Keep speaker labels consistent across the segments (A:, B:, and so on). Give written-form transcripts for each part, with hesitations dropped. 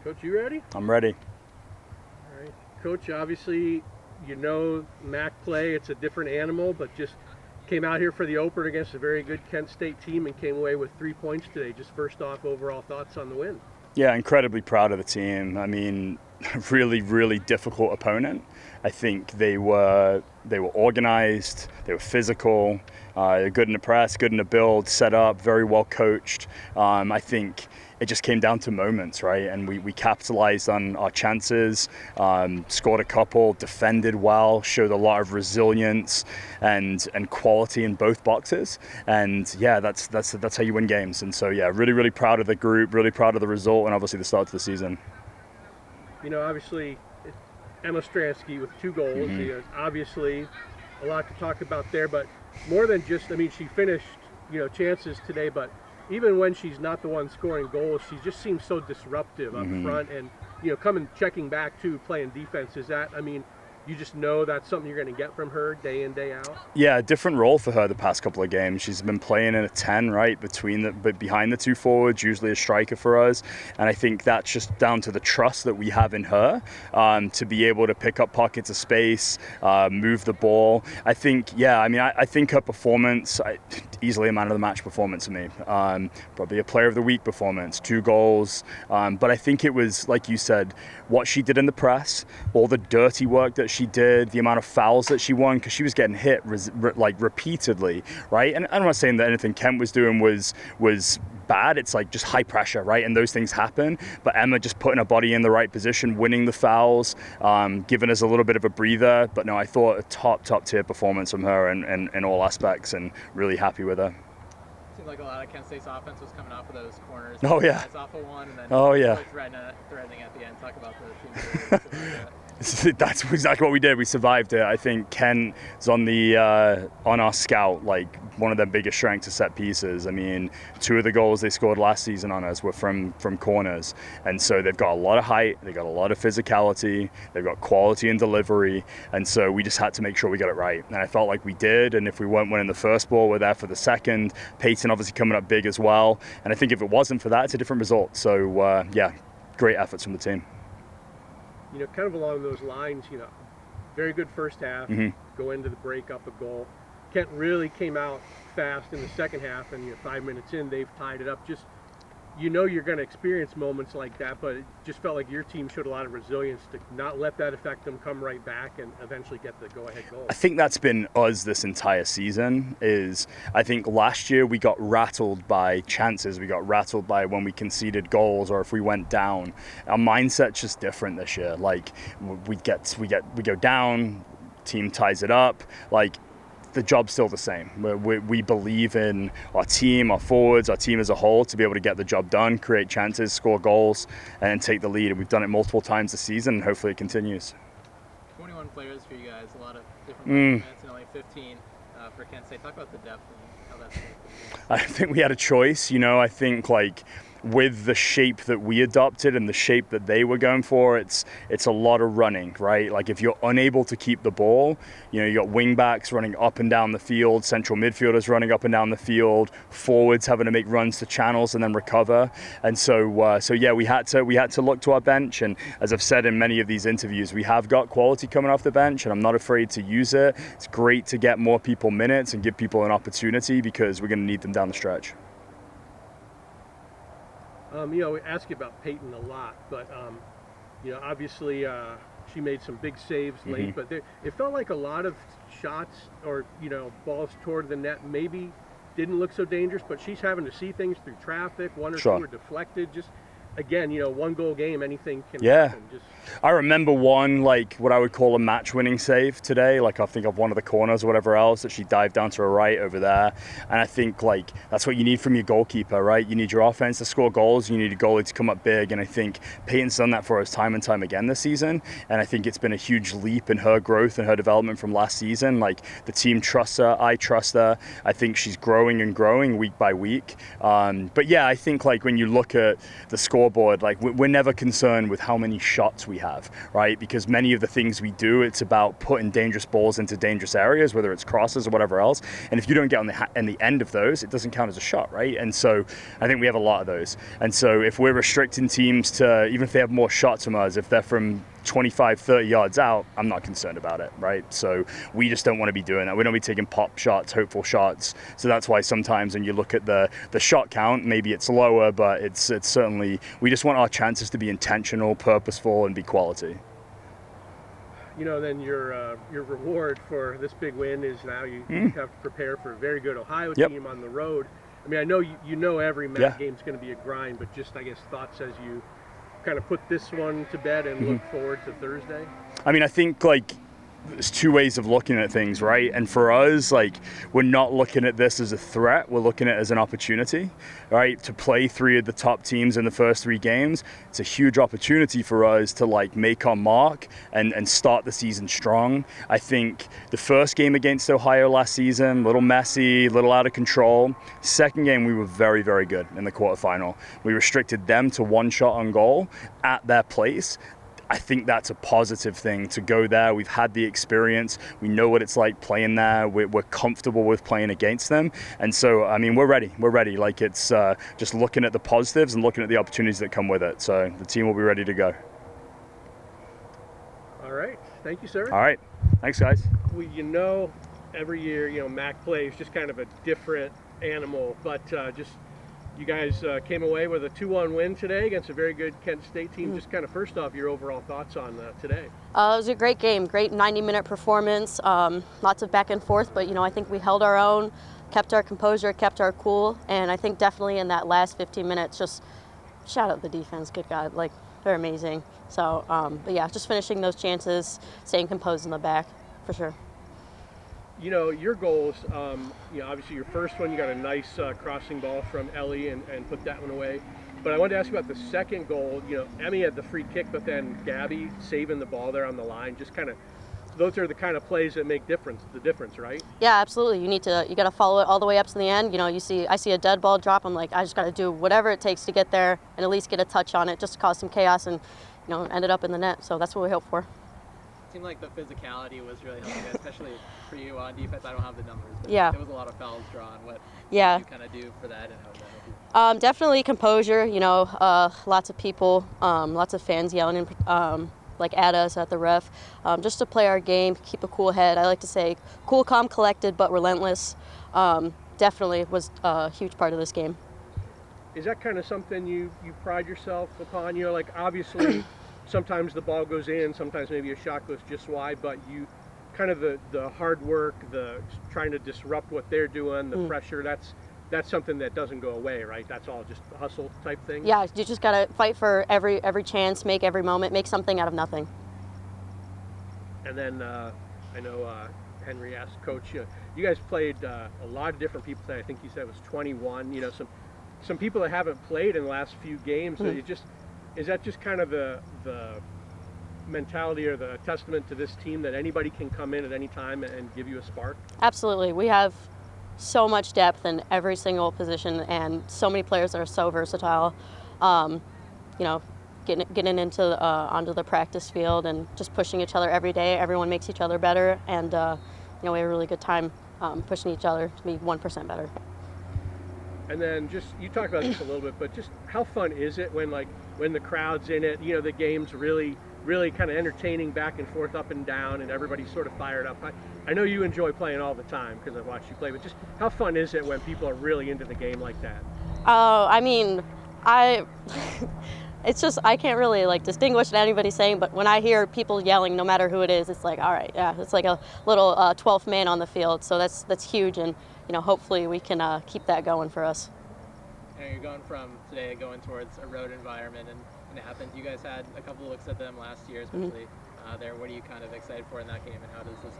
A: Coach, you ready?
B: I'm ready.
A: All right. Coach, obviously, MAC play. It's a different animal, but just came out here for the opener against a very good Kent State team and came away with 3 points today. Just first off, overall thoughts on the win?
B: Yeah, incredibly proud of the team. I mean, really, really difficult opponent. I think they were organized, they were physical, they're good in the press, good in the build, set up, very well coached. I think it just came down to moments, right? And we capitalized on our chances, scored a couple, defended well, showed a lot of resilience and quality in both boxes. And yeah, that's how you win games. And so yeah, really, really proud of the group, really proud of the result, and obviously the start to the season.
A: Obviously, Emma Stransky with 2 goals. Obviously, a lot to talk about there, but more than just, she finished, chances today, but even when she's not the one scoring goals, she just seems so disruptive up front and, coming, checking back too, playing defense. Is that, you just know that's something you're going to get from her day in, day out? Yeah,
B: a different role for her the past couple of games. She's been playing in a 10, right, behind the 2 forwards, usually a striker for us. And I think that's just down to the trust that we have in her to be able to pick up pockets of space, move the ball. I think, I think her performance, easily a man of the match performance to me. Probably a player of the week performance, 2 goals. But I think it was, like you said, what she did in the press, all the dirty work that she did, the amount of fouls that she won, because she was getting hit repeatedly, right? And I'm not saying that anything Kent was doing was bad. It's like just high pressure, right? And those things happen. But Emma just putting her body in the right position, winning the fouls, giving us a little bit of a breather. But no, I thought a top tier performance from her in all aspects, and really happy with her.
C: Seemed like a lot of Kent State's offense was coming off of those corners.
B: Oh yeah.
C: Nice off of one, and then threatening at the end. Talk about the team.
B: That's exactly what we did. We survived it. I think Kent is on our scout, like one of their biggest strengths is set pieces. 2 of the goals they scored last season on us were from corners, and so they've got a lot of height, they've got a lot of physicality, they've got quality and delivery, and so we just had to make sure we got it right. And I felt like we did. And if we weren't winning the first ball, we're there for the second. Peyton obviously coming up big as well. And I think if it wasn't for that, it's a different result. So great efforts from the team.
A: Kind of along those lines, very good first half, go into the break up a goal. Kent really came out fast in the second half, and 5 minutes in, they've tied it up. Just, you're going to experience moments like that, but it just felt like your team showed a lot of resilience to not let that affect them, come right back, and eventually get the go-ahead goal.
B: I think that's been us this entire season. I think last year we got rattled by chances. We got rattled by when we conceded goals or if we went down. Our mindset's just different this year. Like we go down, team ties it up. Like, the job's still the same. We believe in our team, our forwards, our team as a whole to be able to get the job done, create chances, score goals, and take the lead. And we've done it multiple times this season, and hopefully it continues.
C: 21 players for you guys, a lot of different minutes, and only 15 for Kent State. Talk about the depth and how that's worked.
B: I think we had a choice. I think with the shape that we adopted and the shape that they were going for, it's a lot of running, right? Like if you're unable to keep the ball, you got wing backs running up and down the field, central midfielders running up and down the field, forwards having to make runs to channels and then recover. And so we had to look to our bench. And as I've said in many of these interviews, we have got quality coming off the bench, and I'm not afraid to use it. It's great to get more people minutes and give people an opportunity because we're going to need them down the stretch.
A: We ask you about Peyton a lot, but, obviously she made some big saves late, but it felt like a lot of shots or, balls toward the net maybe didn't look so dangerous, but she's having to see things through traffic. 1 or 2 were deflected. Just, again, 1 goal game, anything can happen.
B: I remember one, what I would call a match-winning save today. I think of one of the corners or whatever else that she dived down to her right over there. And I think, that's what you need from your goalkeeper, right? You need your offense to score goals. You need a goalie to come up big. And I think Peyton's done that for us time and time again this season. And I think it's been a huge leap in her growth and her development from last season. The team trusts her. I trust her. I think she's growing and growing week by week. But yeah, I think, when you look at the score scoreboard, like we're never concerned with how many shots we have, right? Because many of the things we do, it's about putting dangerous balls into dangerous areas, whether it's crosses or whatever else. And if you don't get on the end of those, it doesn't count as a shot, right? And so I think we have a lot of those. And so if we're restricting teams to, even if they have more shots from us, if they're from 25, 30 yards out, I'm not concerned about it, right? So we just don't want to be doing that. We don't be taking pop shots, hopeful shots. So that's why sometimes when you look at the shot count, maybe it's lower, but it's certainly, we just want our chances to be intentional, purposeful, and be quality.
A: You know, then your reward for this big win is now you have to prepare for a very good Ohio team on the road. I mean, I know you know every MAC game's going to be a grind, but just, I guess, thoughts as you kind of put this one to bed and look forward to Thursday?
B: I mean, I think, like, there's two ways of looking at things, right? And for us, like, we're not looking at this as a threat. We're looking at it as an opportunity, right? To play three of the top teams in the first three games, it's a huge opportunity for us to, like, make our mark and start the season strong. I think the first game against Ohio last season, a little messy, a little out of control. Second game, we were very, very good in the quarterfinal. We restricted them to one shot on goal at their place. I think that's a positive thing to go there. We've had the experience. We know what it's like playing there. We're comfortable with playing against them. And so, I mean, we're ready. We're ready. Like, it's just looking at the positives and looking at the opportunities that come with it. So the team will be ready to go.
A: All right. Thank you, sir.
B: All right. Thanks, guys.
A: Well, you know, every year, you know, MAC play is just kind of a different animal, but just you guys came away with a 2-1 win today against a very good Kent State team. Just kind of first off, your overall thoughts on today.
D: It was a great game, great 90-minute performance, lots of back and forth, but, you know, I think we held our own, kept our composure, kept our cool, and I think definitely in that last 15 minutes, just shout out the defense, good God, like, they're amazing. So, but yeah, just finishing those chances, staying composed in the back, for sure.
A: You know, your goals, you know, obviously your first one, you got a nice crossing ball from Ellie and put that one away. But I wanted to ask you about the second goal. You know, Emmy had the free kick, but then Gabby saving the ball there on the line. Just kind of, those are the kind of plays that make the difference, right?
D: Yeah, absolutely. You got to follow it all the way up to the end. You know, I see a dead ball drop. I'm like, I just got to do whatever it takes to get there and at least get a touch on it, just to cause some chaos and, you know, end it up in the net. So that's what we hope for.
C: It seemed like the physicality was really helping, especially for you on defense. I don't have the numbers, but
D: yeah,
C: there was a lot of fouls drawn. What did you kind of do for that, and how did that help you?
D: Definitely composure. You know, lots of people, lots of fans yelling like at us, at the ref, just to play our game, keep a cool head. I like to say cool, calm, collected, but relentless. Definitely was a huge part of this game.
A: Is that kind of something you pride yourself upon? You know, like, obviously sometimes the ball goes in, sometimes maybe a shot goes just wide, but you kind of the hard work, the trying to disrupt what they're doing, the pressure, that's something that doesn't go away, right? That's all just a hustle type thing?
D: Yeah, you just got to fight for every chance, make every moment, make something out of nothing.
A: And then I know Henry asked Coach, you guys played a lot of different people today. I think he said it was 21. You know, some people that haven't played in the last few games. Is that just kind of the mentality or the testament to this team that anybody can come in at any time and give you a spark?
D: Absolutely. We have so much depth in every single position and so many players that are so versatile. You know, getting into onto the practice field and just pushing each other every day. Everyone makes each other better, and you know, we have a really good time pushing each other to be 1% better.
A: And then just, you talked about this a little bit, but just how fun is it when the crowd's in it, you know, the game's really kind of entertaining, back and forth, up and down, and everybody's sort of fired up. I know you enjoy playing all the time because I've watched you play, but just how fun is it when people are really into the game like that?
D: Oh, I mean, it's just, I can't really like distinguish what anybody's saying, but when I hear people yelling, no matter who it is, it's like, all right, yeah, it's like a little 12th man on the field. So that's huge, and you know, hopefully we can keep that going for us.
C: And you're going from today going towards a road environment, and it happens. You guys had a couple of looks at them last year, especially there. What are you kind of excited for in that game, and how does this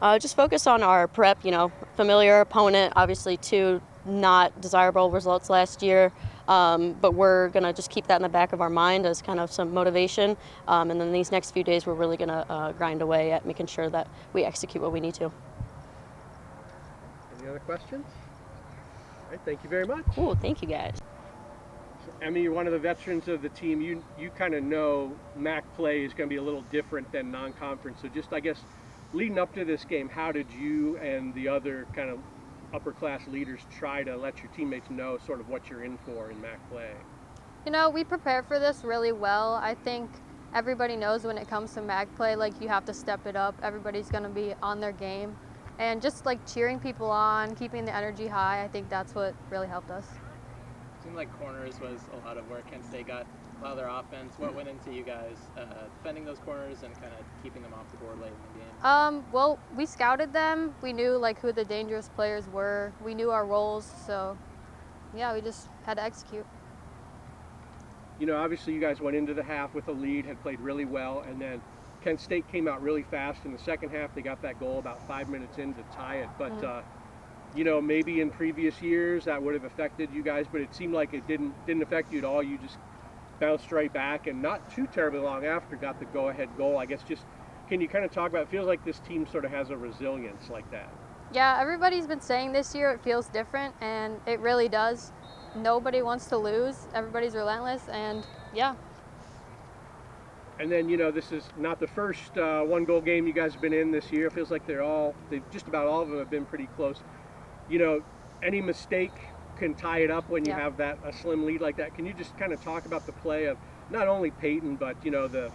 C: game?
D: Just focus on our prep. You know, familiar opponent, obviously 2 not desirable results last year, but we're gonna just keep that in the back of our mind as kind of some motivation. And then these next few days, we're really gonna grind away at making sure that we execute what we need to.
A: Any other questions? All right, thank you very much.
D: Cool, thank you guys.
A: Emmy, you're one of the veterans of the team. You kind of know MAC play is going to be a little different than non-conference. So just, I guess, leading up to this game, how did you and the other kind of upper class leaders try to let your teammates know sort of what you're in for in MAC play?
E: You know, we prepare for this really well. I think everybody knows when it comes to MAC play, like, you have to step it up. Everybody's going to be on their game. And just, like, cheering people on, keeping the energy high, I think that's what really helped us.
C: It seemed like corners was a lot of work. Kent State got a lot of their offense. What went into you guys defending those corners and kind of keeping them off the board late in the game?
E: Well, we scouted them. We knew, like, who the dangerous players were. We knew our roles. So, yeah, we just had to execute.
A: You know, obviously you guys went into the half with a lead, had played really well, and then Kent State came out really fast in the second half. They got that goal about 5 minutes in to tie it. But, you know, maybe in previous years that would have affected you guys, but it seemed like it didn't affect you at all. You just bounced right back, and not too terribly long after got the go-ahead goal. I guess just, can you kind of talk about, it feels like this team sort of has a resilience like that.
E: Yeah, everybody's been saying this year it feels different, and it really does. Nobody wants to lose. Everybody's relentless, and yeah.
A: And then, you know, this is not the first one-goal game you guys have been in this year. It feels like just about all of them have been pretty close. You know, any mistake can tie it up when you have a slim lead like that. Can you just kind of talk about the play of not only Peyton, but, you know, the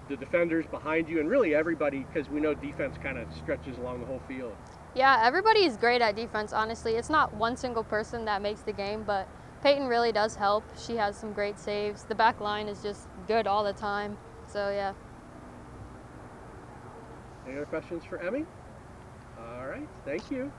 A: defenders behind you and really everybody, because we know defense kind of stretches along the whole field.
E: Yeah, everybody is great at defense, honestly. It's not one single person that makes the game, but Peyton really does help. She has some great saves. The back line is just good all the time. So, yeah.
A: Any other questions for Emmy? All right, thank you.